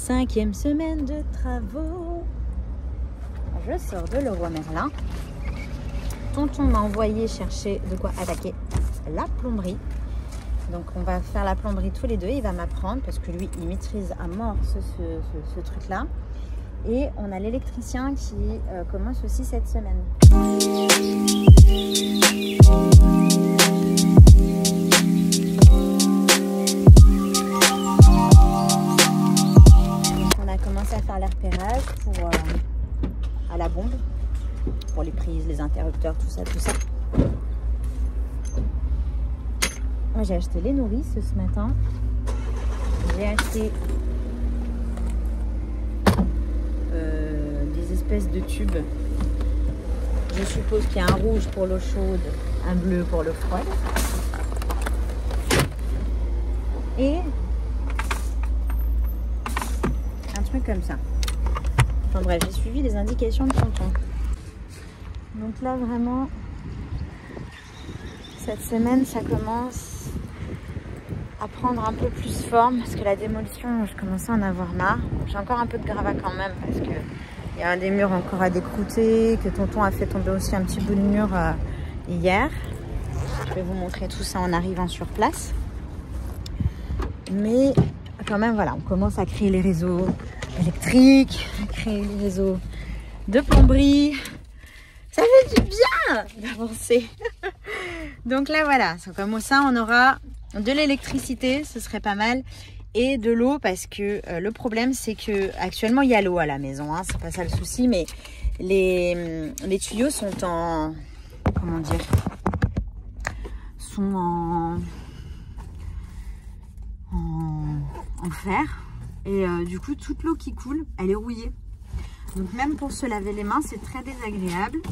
5e semaine de travaux. Je sors de Leroy Merlin. Tonton m'a envoyé chercher de quoi attaquer la plomberie. Donc on va faire la plomberie tous les deux. Il va m'apprendre parce que lui il maîtrise à mort ce truc là. Et on a l'électricien qui commence aussi cette semaine. Donc on a commencé à faire les repérages pour à la bombe, pour les prises, les interrupteurs, tout ça, tout ça. Moi j'ai acheté les nourrices ce matin. J'ai acheté des espèces de tubes. Je suppose qu'il y a un rouge pour l'eau chaude, un bleu pour l'eau froide. Et un truc comme ça. Enfin bref, j'ai suivi les indications de tonton. Donc là vraiment, cette semaine ça commence à prendre un peu plus forme parce que la démolition, je commençais à en avoir marre. J'ai encore un peu de gravats quand même parce que il y a des murs encore à décrouter, que tonton a fait tomber aussi un petit bout de mur hier. Je vais vous montrer tout ça en arrivant sur place. Mais quand même voilà, on commence à créer les réseaux électriques, à créer les réseaux de plomberie. Ça fait du bien d'avancer. Donc là voilà, comme ça on aura de l'électricité, ce serait pas mal, et de l'eau parce que le problème c'est que actuellement il y a l'eau à la maison, hein, c'est pas ça le souci, mais les tuyaux sont en, comment dire, sont en fer, et du coup toute l'eau qui coule elle est rouillée, donc même pour se laver les mains c'est très désagréable.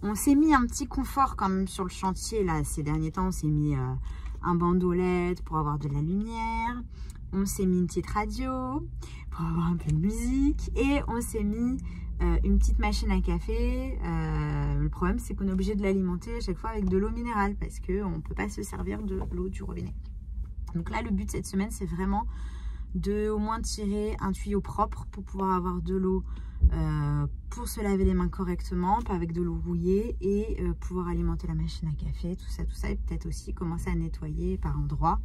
On s'est mis un petit confort quand même sur le chantier là ces derniers temps, on s'est mis un bandeau LED pour avoir de la lumière, on s'est mis une petite radio pour avoir un peu de musique, et on s'est mis une petite machine à café. Le problème c'est qu'on est obligé de l'alimenter à chaque fois avec de l'eau minérale parce qu'on ne peut pas se servir de l'eau du robinet. Donc là le but cette semaine c'est vraiment de au moins tirer un tuyau propre pour pouvoir avoir de l'eau pour se laver les mains correctement, pas avec de l'eau rouillée, et pouvoir alimenter la machine à café, tout ça, et peut-être aussi commencer à nettoyer par endroits.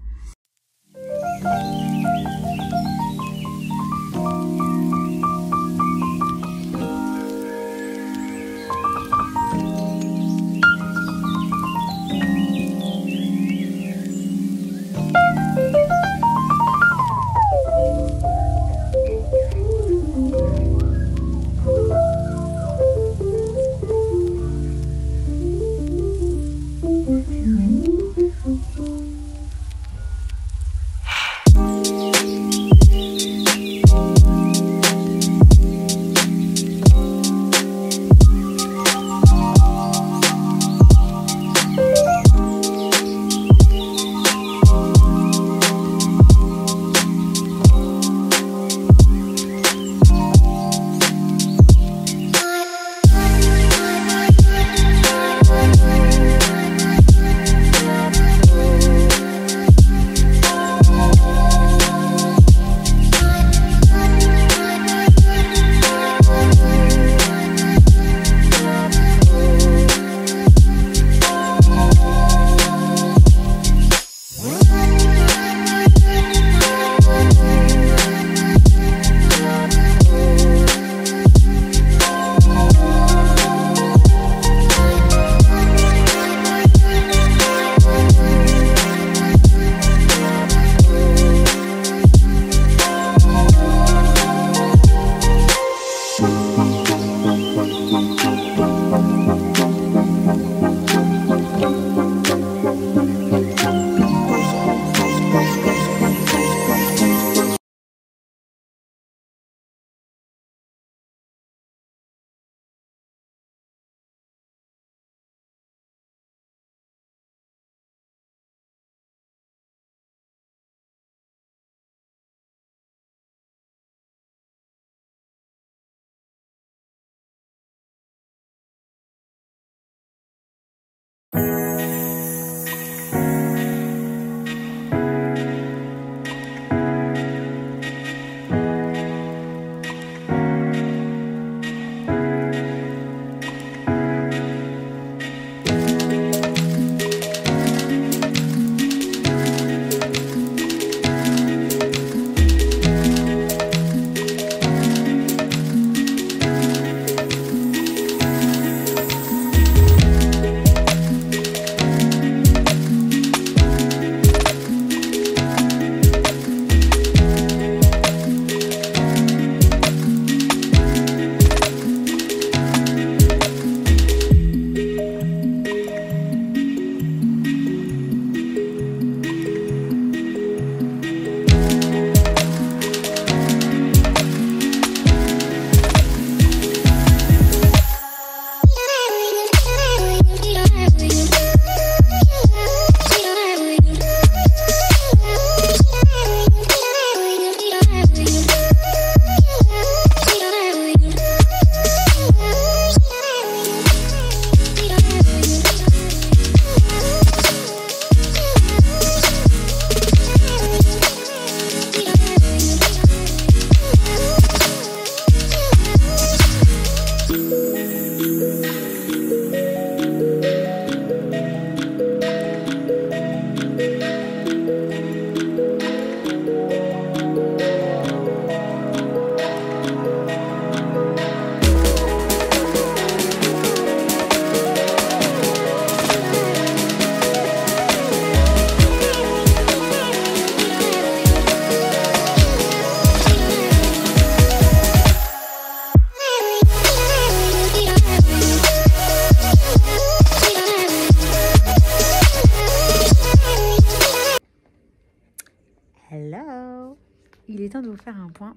il est temps de vous faire un point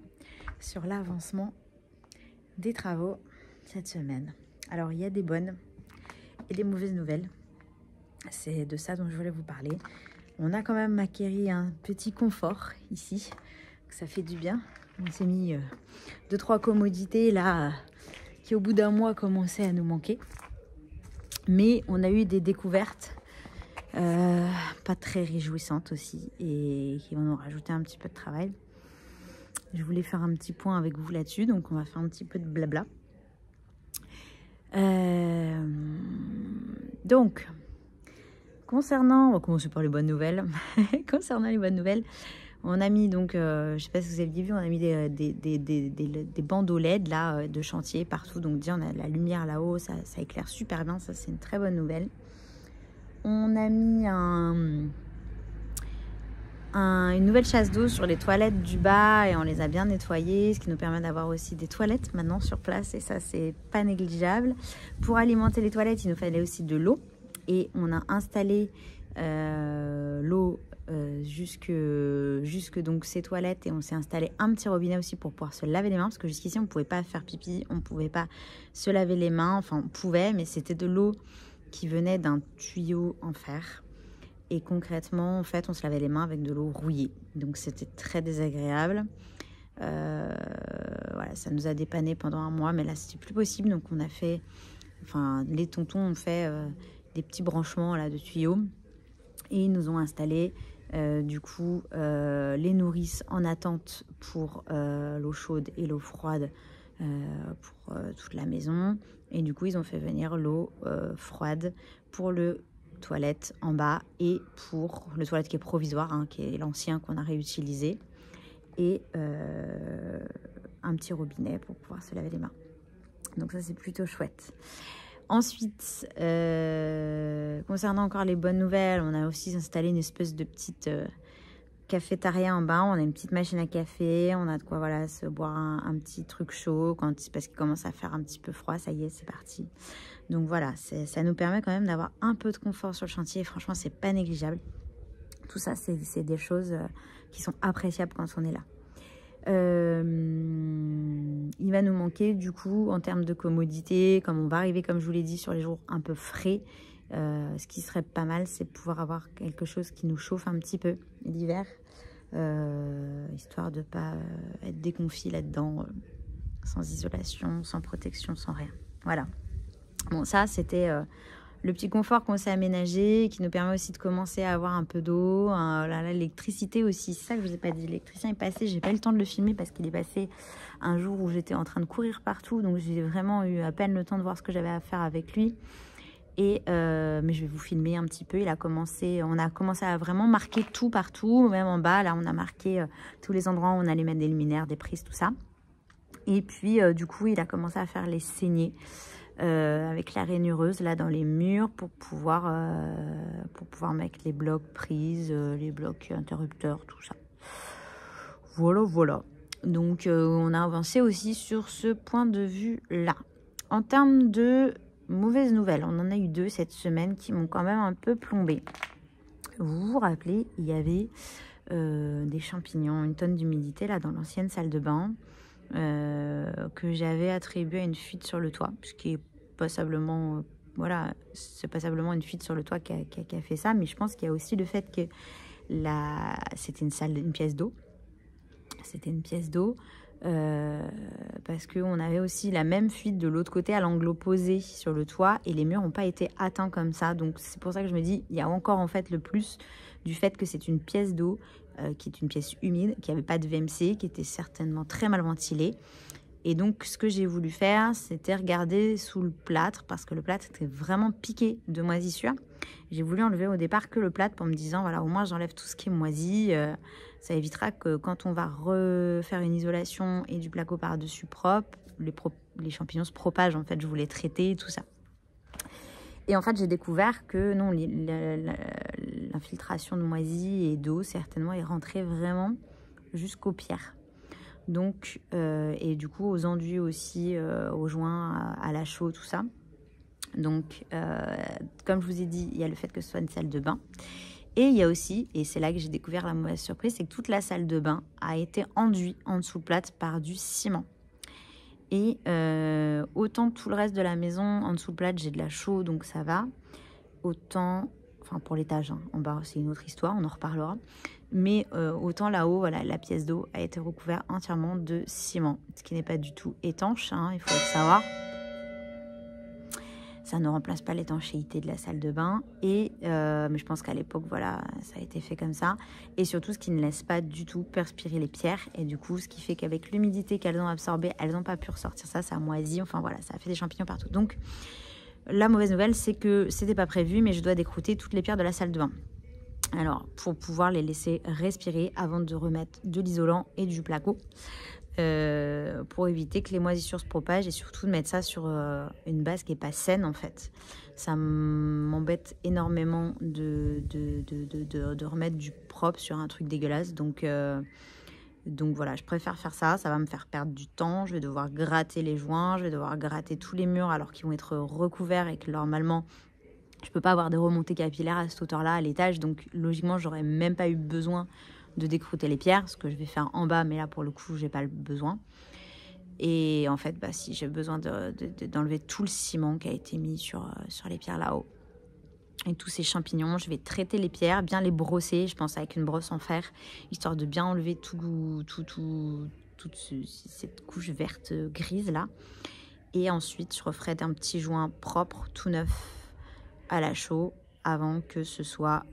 sur l'avancement des travaux cette semaine. Alors, il y a des bonnes et des mauvaises nouvelles. C'est de ça dont je voulais vous parler. On a quand même acquéri un petit confort ici, que ça fait du bien. On s'est mis 2-3 commodités là qui au bout d'un mois commençaient à nous manquer. Mais on a eu des découvertes pas très réjouissantes aussi et qui vont nous rajouter un petit peu de travail. Je voulais faire un petit point avec vous là-dessus, donc on va faire un petit peu de blabla. Donc, on va commencer par les bonnes nouvelles. Concernant les bonnes nouvelles, on a mis donc, je ne sais pas si vous avez vu, on a mis des bandeaux LED là, de chantier partout. Donc déjà, on a la lumière là-haut, ça éclaire super bien, ça c'est une très bonne nouvelle. On a mis une nouvelle chasse d'eau sur les toilettes du bas et on les a bien nettoyées, ce qui nous permet d'avoir aussi des toilettes maintenant sur place et ça c'est pas négligeable. Pour alimenter les toilettes, il nous fallait aussi de l'eau et on a installé l'eau jusque donc ces toilettes et on s'est installé un petit robinet aussi pour pouvoir se laver les mains parce que jusqu'ici on ne pouvait pas faire pipi, on ne pouvait pas se laver les mains, enfin on pouvait mais c'était de l'eau qui venait d'un tuyau en fer et concrètement en fait on se lavait les mains avec de l'eau rouillée donc c'était très désagréable. Voilà, ça nous a dépanné pendant un mois mais là c'était plus possible donc on a fait, enfin les tontons ont fait des petits branchements là de tuyaux et ils nous ont installé du coup les nourrices en attente pour l'eau chaude et l'eau froide pour toute la maison et du coup ils ont fait venir l'eau froide pour le toilette en bas et pour le toilette qui est provisoire hein, qui est l'ancien qu'on a réutilisé et un petit robinet pour pouvoir se laver les mains donc ça c'est plutôt chouette. Ensuite, concernant encore les bonnes nouvelles, on a aussi installé une espèce de petite cafétéria en bas. On a une petite machine à café, on a de quoi voilà, se boire un petit truc chaud parce qu'il commence à faire un petit peu froid. Ça y est, c'est parti. Donc voilà, ça nous permet quand même d'avoir un peu de confort sur le chantier. Et franchement, c'est pas négligeable. Tout ça, c'est des choses qui sont appréciables quand on est là. Il va nous manquer du coup en termes de commodité, comme on va arriver comme je vous l'ai dit sur les jours un peu frais, ce qui serait pas mal c'est de pouvoir avoir quelque chose qui nous chauffe un petit peu l'hiver, histoire de pas être déconfit là-dedans, sans isolation, sans protection, sans rien. Voilà, bon ça c'était le petit confort qu'on s'est aménagé, qui nous permet aussi de commencer à avoir un peu d'eau. L'électricité aussi, c'est ça que je vous ai pas dit. L'électricien est passé, j'ai pas eu le temps de le filmer parce qu'il est passé un jour où j'étais en train de courir partout. Donc j'ai vraiment eu à peine le temps de voir ce que j'avais à faire avec lui. Et mais je vais vous filmer un petit peu. On a commencé à vraiment marquer tout partout, même en bas. Là, on a marqué tous les endroits où on allait mettre des luminaires, des prises, tout ça. Et puis, du coup, il a commencé à faire les saignées. Avec la rainureuse là dans les murs pour pouvoir mettre les blocs prises, les blocs interrupteurs, tout ça. Voilà. Donc on a avancé aussi sur ce point de vue là. En termes de mauvaises nouvelles, on en a eu 2 cette semaine qui m'ont quand même un peu plombé. Vous vous rappelez, il y avait des champignons, une tonne d'humidité là dans l'ancienne salle de bain. Que j'avais attribué à une fuite sur le toit, ce qui est passablement, voilà, c'est passablement une fuite sur le toit qui a fait ça, mais je pense qu'il y a aussi le fait que c'était une pièce d'eau, parce qu'on avait aussi la même fuite de l'autre côté à l'angle opposé sur le toit et les murs n'ont pas été atteints comme ça, donc c'est pour ça que je me dis, il y a encore en fait le plus du fait que c'est une pièce d'eau qui est une pièce humide, qui n'avait pas de VMC, qui était certainement très mal ventilée. Et donc, ce que j'ai voulu faire, c'était regarder sous le plâtre, parce que le plâtre était vraiment piqué de moisissure. J'ai voulu enlever au départ que le plâtre pour me disant, voilà, au moins j'enlève tout ce qui est moisi. Ça évitera que quand on va refaire une isolation et du placo par-dessus propre, les champignons se propagent. En fait, je voulais traiter tout ça. Et en fait, j'ai découvert que non, l'infiltration de moisis et d'eau, certainement, est rentrée vraiment jusqu'aux pierres. Donc, et du coup, aux enduits aussi, aux joints, à la chaux, tout ça. Donc, comme je vous ai dit, il y a le fait que ce soit une salle de bain. Et il y a aussi, et c'est là que j'ai découvert la mauvaise surprise, c'est que toute la salle de bain a été enduite en dessous de plate par du ciment. Et autant tout le reste de la maison, en dessous de plate, j'ai de la chaux, donc ça va. Autant, enfin pour l'étage, hein, en bas, c'est une autre histoire, on en reparlera. Mais autant là-haut, voilà, la pièce d'eau a été recouverte entièrement de ciment, ce qui n'est pas du tout étanche, hein, il faut le savoir. Ça ne remplace pas l'étanchéité de la salle de bain. Et mais je pense qu'à l'époque, voilà, ça a été fait comme ça. Et surtout, ce qui ne laisse pas du tout perspirer les pierres. Et du coup, ce qui fait qu'avec l'humidité qu'elles ont absorbée, elles n'ont pas pu ressortir ça. Ça a moisi. Enfin voilà, ça a fait des champignons partout. Donc, la mauvaise nouvelle, c'est que c'était pas prévu, mais je dois décrouter toutes les pierres de la salle de bain. Alors, pour pouvoir les laisser respirer avant de remettre de l'isolant et du placo. Pour éviter que les moisissures se propagent et surtout de mettre ça sur une base qui n'est pas saine en fait. Ça m'embête énormément de remettre du propre sur un truc dégueulasse. Donc voilà, je préfère faire ça. Ça va me faire perdre du temps. Je vais devoir gratter les joints, je vais devoir gratter tous les murs alors qu'ils vont être recouverts et que normalement je ne peux pas avoir de remontée capillaire à cette hauteur-là à l'étage. Donc logiquement, j'aurais même pas eu besoin de décrouter les pierres, ce que je vais faire en bas, mais là pour le coup j'ai pas le besoin. Et en fait bah, si j'ai besoin d'enlever tout le ciment qui a été mis sur les pierres là-haut et tous ces champignons, je vais traiter les pierres, bien les brosser, je pense avec une brosse en fer, histoire de bien enlever toute cette couche verte grise là. Et ensuite je referai un petit joint propre tout neuf à la chaux avant que ce soit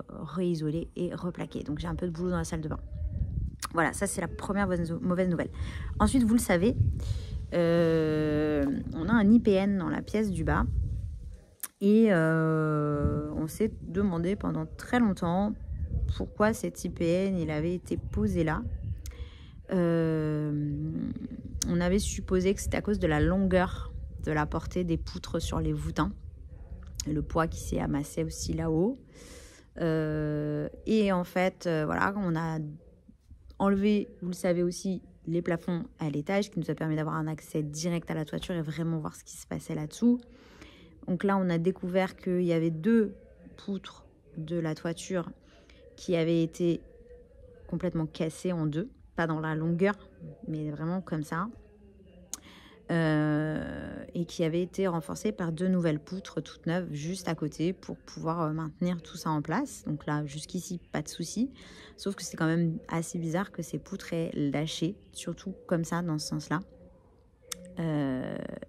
réisolé et replaqué. Donc j'ai un peu de boulot dans la salle de bain. Voilà, ça c'est la première mauvaise nouvelle. Ensuite, vous le savez, on a un IPN dans la pièce du bas. Et on s'est demandé pendant très longtemps pourquoi cet IPN il avait été posé là. On avait supposé que c'était à cause de la longueur de la portée des poutres sur les voûtins. Le poids qui s'est amassé aussi là-haut. Et en fait, voilà, on a enlevé, vous le savez aussi, les plafonds à l'étage, qui nous a permis d'avoir un accès direct à la toiture et vraiment voir ce qui se passait là-dessous. Donc là, on a découvert qu'il y avait 2 poutres de la toiture qui avaient été complètement cassées en 2. Pas dans la longueur, mais vraiment comme ça. Et qui avait été renforcé par 2 nouvelles poutres toutes neuves juste à côté pour pouvoir maintenir tout ça en place. Donc là, jusqu'ici, pas de souci. Sauf que c'est quand même assez bizarre que ces poutres aient lâché, surtout comme ça, dans ce sens-là.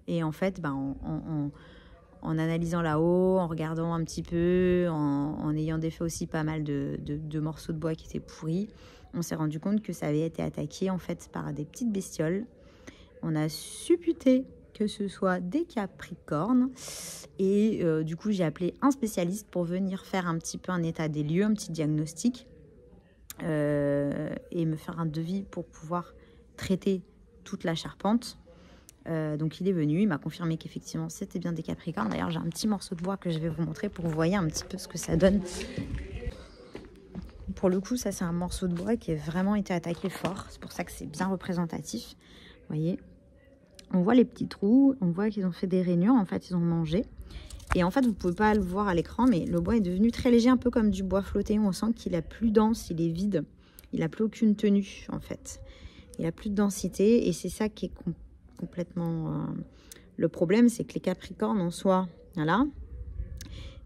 Et en fait, bah, en analysant là-haut, en regardant un petit peu, en ayant défait aussi pas mal de morceaux de bois qui étaient pourris, on s'est rendu compte que ça avait été attaqué en fait par des petites bestioles. On a supputé que ce soit des capricornes et du coup j'ai appelé un spécialiste pour venir faire un petit peu un état des lieux, un petit diagnostic et me faire un devis pour pouvoir traiter toute la charpente. Donc il est venu, il m'a confirmé qu'effectivement c'était bien des capricornes. D'ailleurs j'ai un petit morceau de bois que je vais vous montrer pour que vous voyez un petit peu ce que ça donne. Pour le coup ça c'est un morceau de bois qui a vraiment été attaqué fort, c'est pour ça que c'est bien représentatif. Vous voyez, on voit les petits trous, on voit qu'ils ont fait des rainures, en fait ils ont mangé. Et en fait vous ne pouvez pas le voir à l'écran, mais le bois est devenu très léger, un peu comme du bois flotté. On sent qu'il a plus dense, il est vide, il n'a plus aucune tenue en fait. Il n'a plus de densité et c'est ça qui est complètement le problème, c'est que les capricornes en soi, voilà,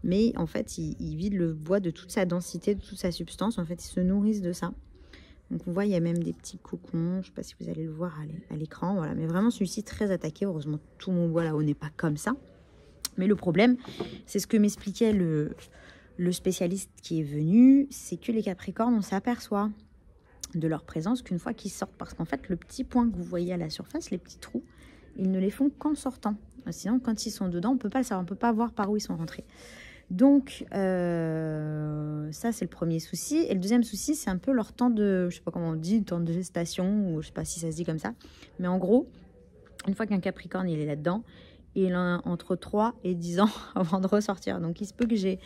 mais en fait ils vident le bois de toute sa densité, de toute sa substance. En fait ils se nourrissent de ça. Donc on voit il y a même des petits cocons, je ne sais pas si vous allez le voir à l'écran, voilà. Mais vraiment celui-ci très attaqué. Heureusement tout mon bois là-haut n'est pas comme ça. Mais le problème, c'est ce que m'expliquait le spécialiste qui est venu, c'est que les capricornes, on s'aperçoit de leur présence qu'une fois qu'ils sortent. Parce qu'en fait, le petit point que vous voyez à la surface, les petits trous, ils ne les font qu'en sortant. Sinon, quand ils sont dedans, on ne peut pas le savoir, on ne peut pas voir par où ils sont rentrés. Donc, ça, c'est le premier souci. Et le deuxième souci, c'est un peu leur temps de, je ne sais pas comment on dit, temps de gestation, ou je ne sais pas si ça se dit comme ça. Mais en gros, une fois qu'un capricorne, il est là-dedans, il a entre 3 et 10 ans avant de ressortir. Donc, il se peut que j'ai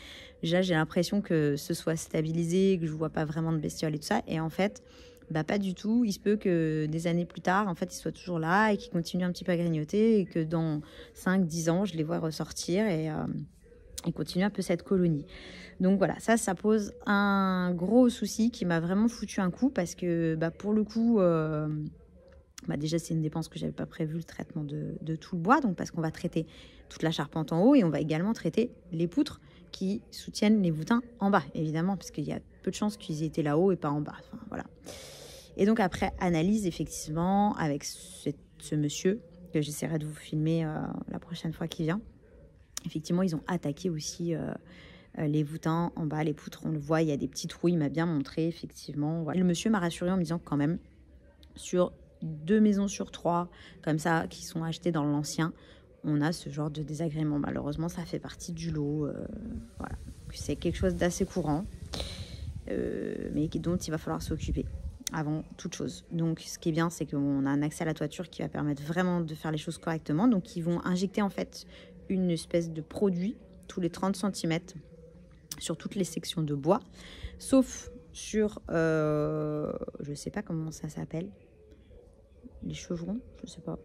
l'impression que ce soit stabilisé, que je ne vois pas vraiment de bestioles et tout ça. Et en fait, bah, pas du tout. Il se peut que des années plus tard, en fait, il soit toujours là et qu'il continue un petit peu à grignoter et que dans 5-10 ans, je les vois ressortir et continuer un peu cette colonie. Donc voilà, ça pose un gros souci qui m'a vraiment foutu un coup parce que pour le coup, déjà c'est une dépense que j'avais pas prévue, le traitement de tout le bois, donc parce qu'on va traiter toute la charpente en haut et on va également traiter les poutres qui soutiennent les voûtins en bas, évidemment, parce qu'il y a peu de chances qu'ils étaient là-haut et pas en bas. Enfin, voilà. Et donc après analyse, effectivement, avec ce monsieur, que j'essaierai de vous filmer la prochaine fois qu'il vient, effectivement, ils ont attaqué aussi les voûtins en bas, les poutres, on le voit, il y a des petits trous, il m'a bien montré, effectivement. Voilà. Le monsieur m'a rassuré en me disant que quand même, sur 2 maisons sur 3, comme ça, qui sont achetées dans l'ancien, on a ce genre de désagrément. Malheureusement, ça fait partie du lot. Voilà. C'est quelque chose d'assez courant, mais dont il va falloir s'occuper avant toute chose. Donc, ce qui est bien, c'est qu'on a un accès à la toiture qui va permettre vraiment de faire les choses correctement. Donc, ils vont injecter en fait une espèce de produit tous les 30 cm sur toutes les sections de bois, sauf sur, je sais pas comment ça s'appelle, les chevrons, je sais pas,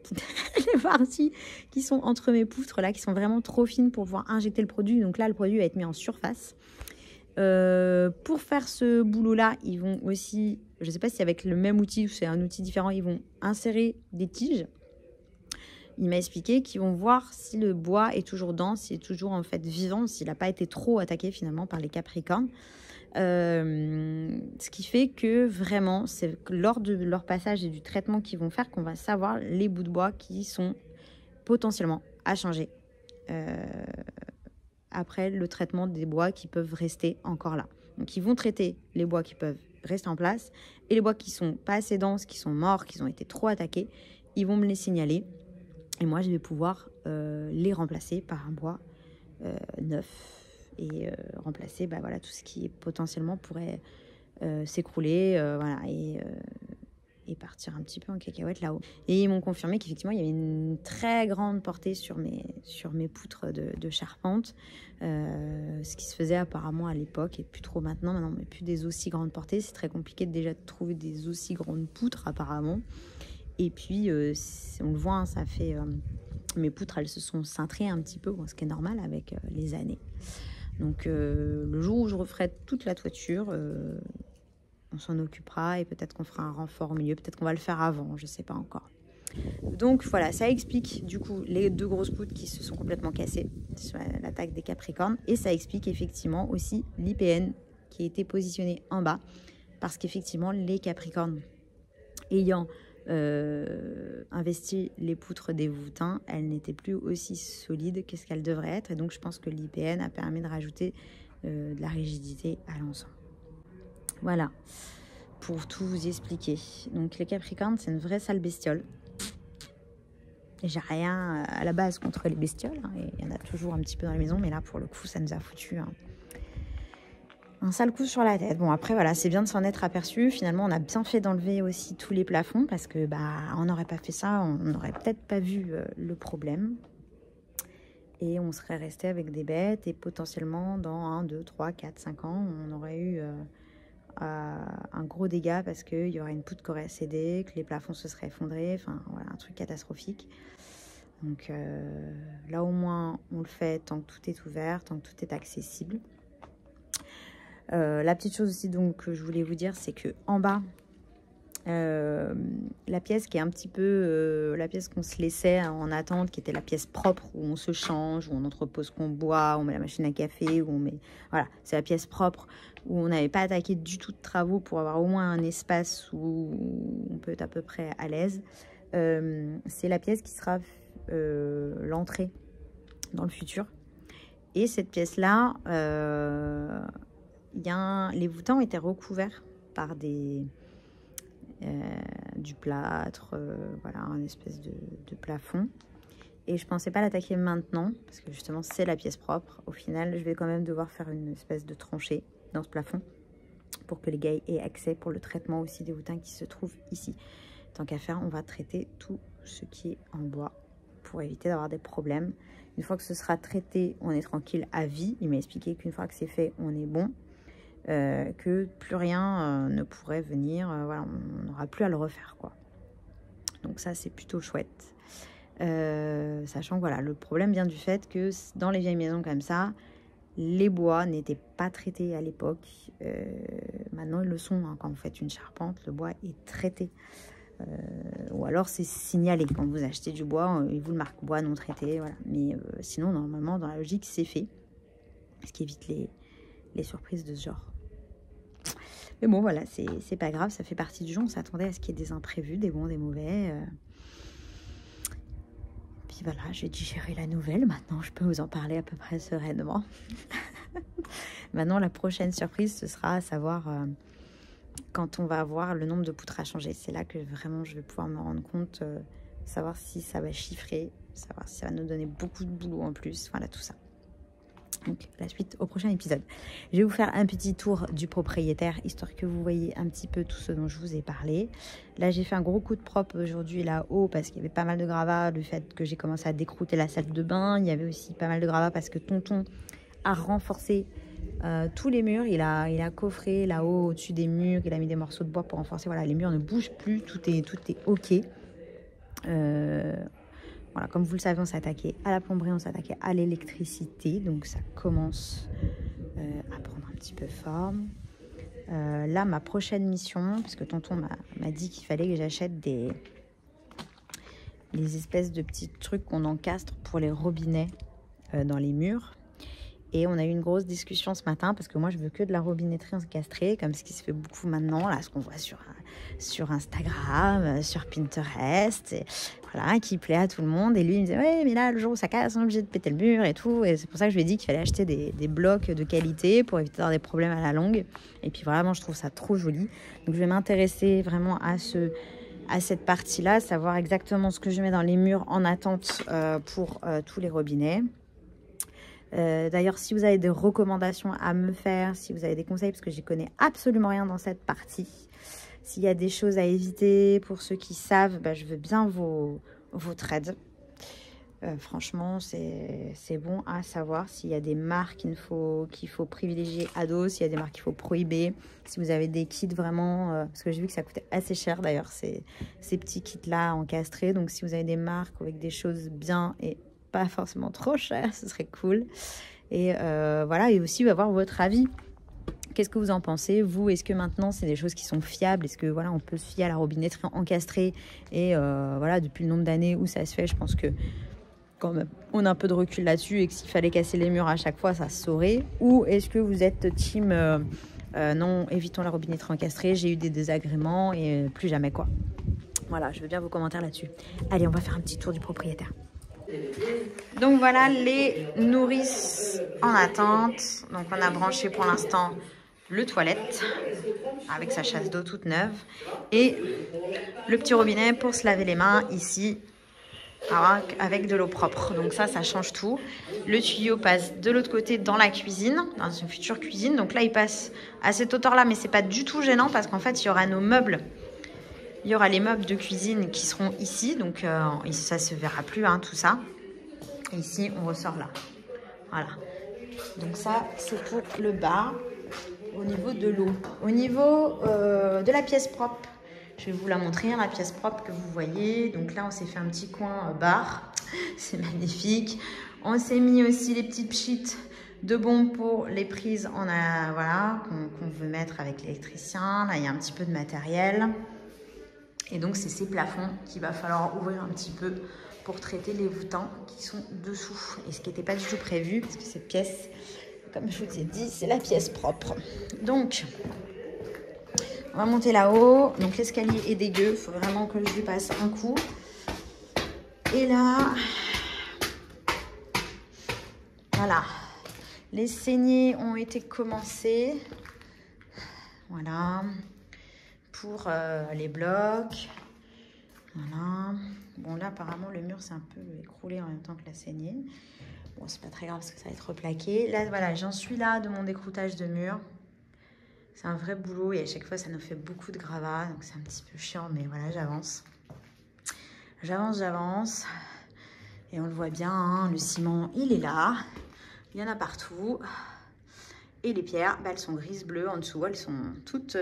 les parties qui sont entre mes poutres là, qui sont vraiment trop fines pour pouvoir injecter le produit. Donc là, le produit va être mis en surface. Pour faire ce boulot-là, ils vont aussi, je sais pas si avec le même outil ou c'est un outil différent, ils vont insérer des tiges. Il m'a expliqué qu'ils vont voir si le bois est toujours dense, s'il est toujours en fait vivant, s'il n'a pas été trop attaqué finalement par les capricornes. Ce qui fait que vraiment, c'est lors de leur passage et du traitement qu'ils vont faire qu'on va savoir les bouts de bois qui sont potentiellement à changer après le traitement des bois qui peuvent rester encore là. Donc ils vont traiter les bois qui peuvent rester en place et les bois qui sont pas assez denses, qui sont morts, qui ont été trop attaqués, ils vont me les signaler et moi je vais pouvoir les remplacer par un bois neuf et remplacer voilà, tout ce qui potentiellement pourrait s'écrouler voilà, et partir un petit peu en cacahuète là-haut. Et ils m'ont confirmé qu'effectivement, il y avait une très grande portée sur mes poutres de charpente, ce qui se faisait apparemment à l'époque, et plus trop maintenant, mais plus des aussi grandes portées. C'est très compliqué déjà de trouver des aussi grandes poutres apparemment. Et puis, on le voit, hein, ça fait... mes poutres, elles se sont cintrées un petit peu, ce qui est normal avec les années. Donc, le jour où je referai toute la toiture, on s'en occupera et peut-être qu'on fera un renfort au milieu. Peut-être qu'on va le faire avant, je ne sais pas encore. Donc, voilà, ça explique du coup les 2 grosses poutres qui se sont complètement cassées sur l'attaque des Capricornes. Et ça explique effectivement aussi l'IPN qui a été positionné en bas. Parce qu'effectivement, les Capricornes ayant investi les poutres des voûtins, elles n'étaient plus aussi solides que ce qu'elles devraient être. Et donc, je pense que l'IPN a permis de rajouter de la rigidité à l'ensemble. Voilà, pour tout vous expliquer. Donc, les Capricornes, c'est une vraie sale bestiole. J'ai rien à la base contre les bestioles. Hein, et il y en a toujours un petit peu dans la maison. Mais là, pour le coup, ça nous a foutu un sale coup sur la tête. Bon, après, voilà, c'est bien de s'en être aperçu. Finalement, on a bien fait d'enlever aussi tous les plafonds parce que, on n'aurait pas fait ça, on n'aurait peut-être pas vu le problème. Et on serait resté avec des bêtes et potentiellement, dans 1, 2, 3, 4, 5 ans, on aurait eu un gros dégât parce qu'il y aurait une poutre qui aurait cédé, que les plafonds se seraient effondrés. Enfin, voilà, un truc catastrophique. Donc, là, au moins, on le fait tant que tout est ouvert, tant que tout est accessible. La petite chose aussi donc, que je voulais vous dire, c'est que en bas, la pièce qui est un petit peu la pièce qu'on se laissait en attente, qui était la pièce propre où on se change, où on entrepose ce qu'on boit, où on met la machine à café, où on met... Voilà, c'est la pièce propre où on n'avait pas attaqué du tout de travaux pour avoir au moins un espace où on peut être à peu près à l'aise. C'est la pièce qui sera l'entrée dans le futur. Et cette pièce-là... les voûtants étaient recouverts par du plâtre, voilà, un espèce de plafond. Et je pensais pas l'attaquer maintenant, parce que justement c'est la pièce propre. Au final, je vais quand même devoir faire une espèce de tranchée dans ce plafond pour que les gars aient accès pour le traitement aussi des voûtins qui se trouvent ici. Tant qu'à faire, on va traiter tout ce qui est en bois pour éviter d'avoir des problèmes. Une fois que ce sera traité, on est tranquille à vie. Il m'a expliqué qu'une fois que c'est fait, on est bon. Que plus rien ne pourrait venir, voilà, on n'aura plus à le refaire, quoi. Donc ça, c'est plutôt chouette. Sachant que voilà, le problème vient du fait que dans les vieilles maisons comme ça, Les bois n'étaient pas traités à l'époque. Maintenant, ils le sont. Hein. Quand vous faites une charpente, le bois est traité. Ou alors, c'est signalé. Quand vous achetez du bois, ils vous le marquent bois non traité. Voilà. Mais sinon, normalement, dans la logique, c'est fait. Ce qui évite les surprises de ce genre. Mais bon, voilà, c'est pas grave. Ça fait partie du jeu. On s'attendait à ce qu'il y ait des imprévus, des bons, des mauvais. Puis voilà, j'ai digéré la nouvelle. Maintenant, je peux vous en parler à peu près sereinement. Maintenant, la prochaine surprise, ce sera à savoir quand on va avoir le nombre de poutres à changer. C'est là que vraiment, je vais pouvoir me rendre compte, savoir si ça va chiffrer, savoir si ça va nous donner beaucoup de boulot en plus. Voilà, tout ça. Donc, la suite au prochain épisode. Je vais vous faire un petit tour du propriétaire, histoire que vous voyez un petit peu tout ce dont je vous ai parlé. Là, j'ai fait un gros coup de propre aujourd'hui là-haut, parce qu'il y avait pas mal de gravats, le fait que j'ai commencé à décrouter la salle de bain. Il y avait aussi pas mal de gravats, parce que tonton a renforcé tous les murs. Il a coffré là-haut, au-dessus des murs. Il a mis des morceaux de bois pour renforcer. Voilà, les murs ne bougent plus. Tout est OK. Voilà, comme vous le savez, on s'attaquait à la plomberie, on s'attaquait à l'électricité. Donc, ça commence à prendre un petit peu forme. Là, ma prochaine mission, parce que tonton m'a dit qu'il fallait que j'achète les espèces de petits trucs qu'on encastre pour les robinets dans les murs. Et on a eu une grosse discussion ce matin parce que moi, je veux que de la robinetterie encastrée, comme ce qui se fait beaucoup maintenant, là, ce qu'on voit sur Instagram, sur Pinterest, et voilà, qui plaît à tout le monde. Et lui, il me disait, ouais, mais là, le jour où ça casse, on est obligé de péter le mur et tout. Et c'est pour ça que je lui ai dit qu'il fallait acheter des blocs de qualité pour éviter d'avoir des problèmes à la longue. Et puis vraiment, je trouve ça trop joli. Donc, je vais m'intéresser vraiment à cette partie-là, savoir exactement ce que je mets dans les murs en attente pour tous les robinets. D'ailleurs, si vous avez des recommandations à me faire, si vous avez des conseils, parce que je ne connais absolument rien dans cette partie, s'il y a des choses à éviter pour ceux qui savent, je veux bien votre aide. Franchement, c'est bon à savoir s'il y a des marques qu'il faut privilégier à d'autres, s'il y a des marques qu'il faut prohiber, si vous avez des kits vraiment, parce que j'ai vu que ça coûtait assez cher d'ailleurs, ces petits kits-là encastrés. Donc, si vous avez des marques avec des choses bien et pas forcément trop cher, ce serait cool. Et voilà, et aussi avoir votre avis. Qu'est-ce que vous en pensez, vous? Est-ce que maintenant c'est des choses qui sont fiables? Est-ce que voilà, on peut se fier à la robinetterie encastrée? Et voilà, depuis le nombre d'années où ça se fait, je pense que quand même on a un peu de recul là-dessus, et que s'il fallait casser les murs à chaque fois, ça se saurait. Ou est-ce que vous êtes team non, évitons la robinetterie encastrée, j'ai eu des désagréments et plus jamais, quoi. Voilà, je veux bien vos commentaires là-dessus. Allez, on va faire un petit tour du propriétaire. Donc voilà les nourrices en attente. Donc on a branché pour l'instant le toilette avec sa chasse d'eau toute neuve et le petit robinet pour se laver les mains ici avec de l'eau propre. Donc ça change tout. Le tuyau passe de l'autre côté dans la cuisine, dans une future cuisine. Donc là il passe à cette hauteur là, mais c'est pas du tout gênant parce qu'en fait il y aura nos meubles. Il y aura les meubles de cuisine qui seront ici, donc ça se verra plus, hein, tout ça. Et ici, on ressort là. Voilà. Donc ça, c'est pour le bas, au niveau de l'eau. Au niveau de la pièce propre, je vais vous la montrer, hein, la pièce propre que vous voyez. Donc là, on s'est fait un petit coin bar. C'est magnifique. On s'est mis aussi les petites pchites de bombes pour les prises voilà, qu'on veut mettre avec l'électricien. Là, il y a un petit peu de matériel. Et donc, c'est ces plafonds qu'il va falloir ouvrir un petit peu pour traiter les voûtants qui sont dessous. Et ce qui n'était pas du tout prévu, parce que cette pièce, comme je vous ai dit, c'est la pièce propre. Donc, on va monter là-haut. Donc, l'escalier est dégueu. Il faut vraiment que je lui passe un coup. Et là, voilà. Les saignées ont été commencées. Voilà. Pour les blocs. Voilà. Bon, là, apparemment, le mur s'est un peu écroulé en même temps que la saignée. Bon, c'est pas très grave parce que ça va être replaqué. Là, voilà, j'en suis là de mon décroutage de mur. C'est un vrai boulot et à chaque fois, ça nous fait beaucoup de gravats. Donc, c'est un petit peu chiant, mais voilà, j'avance. J'avance. Et on le voit bien, hein, le ciment, il est là. Il y en a partout. Et les pierres, elles sont grises-bleues en dessous. Elles sont toutes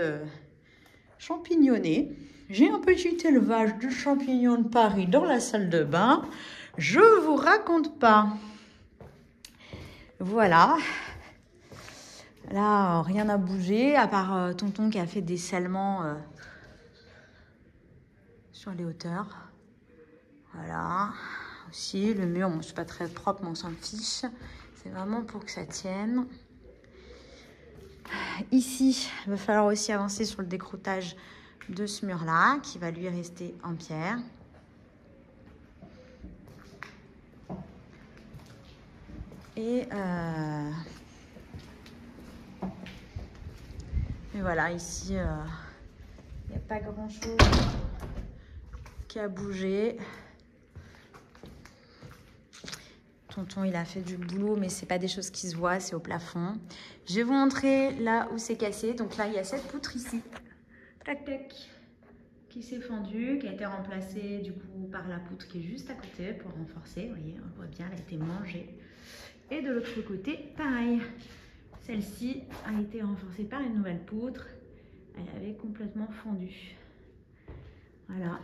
champignonnées. J'ai un petit élevage de champignons de Paris dans la salle de bain. Je vous raconte pas. Voilà. Là, rien n'a bougé, à part tonton qui a fait des scellements sur les hauteurs. Voilà. Aussi, le mur, bon, c'est pas très propre, mais on s'en fiche. C'est vraiment pour que ça tienne. Ici, il va falloir aussi avancer sur le décroûtage de ce mur-là, qui va lui rester en pierre. Et voilà, ici, il n'y a pas grand-chose qui a bougé. Tonton, il a fait du boulot, mais c'est pas des choses qui se voient, c'est au plafond. Je vais vous montrer là où c'est cassé. Donc là, il y a cette poutre ici, tac tac, qui s'est fendue, qui a été remplacée du coup par la poutre qui est juste à côté pour renforcer. Vous voyez, on voit bien, elle a été mangée. Et de l'autre côté, pareil. Celle-ci a été renforcée par une nouvelle poutre. Elle avait complètement fondu. Voilà.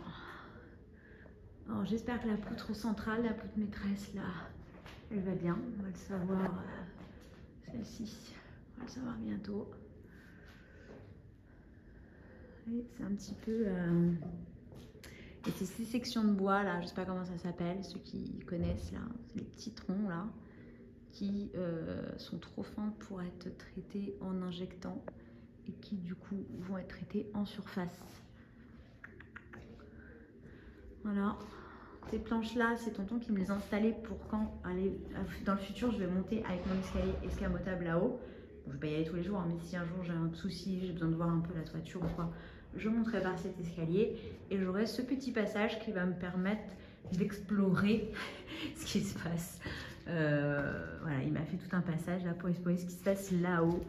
Alors j'espère que la poutre centrale, la poutre maîtresse là, elle va bien. On va le savoir, celle-ci, on va le savoir bientôt. Et c'est un petit peu... Et c'est ces sections de bois là, je sais pas comment ça s'appelle, ceux qui connaissent là, c'est les petits troncs là, qui sont trop fins pour être traités en injectant et qui du coup vont être traités en surface. Voilà. Ces planches-là, c'est tonton qui me les a installées pour quand, allez, dans le futur, je vais monter avec mon escalier escamotable là-haut. Bon, je vais pas y aller tous les jours, hein, mais si un jour j'ai un souci, j'ai besoin de voir un peu la toiture ou quoi, je monterai par cet escalier et j'aurai ce petit passage qui va me permettre d'explorer ce qui se passe. Voilà, il m'a fait tout un passage là pour explorer ce qui se passe là-haut,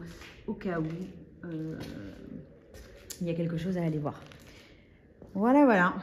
au cas où il y a quelque chose à aller voir. Voilà, voilà.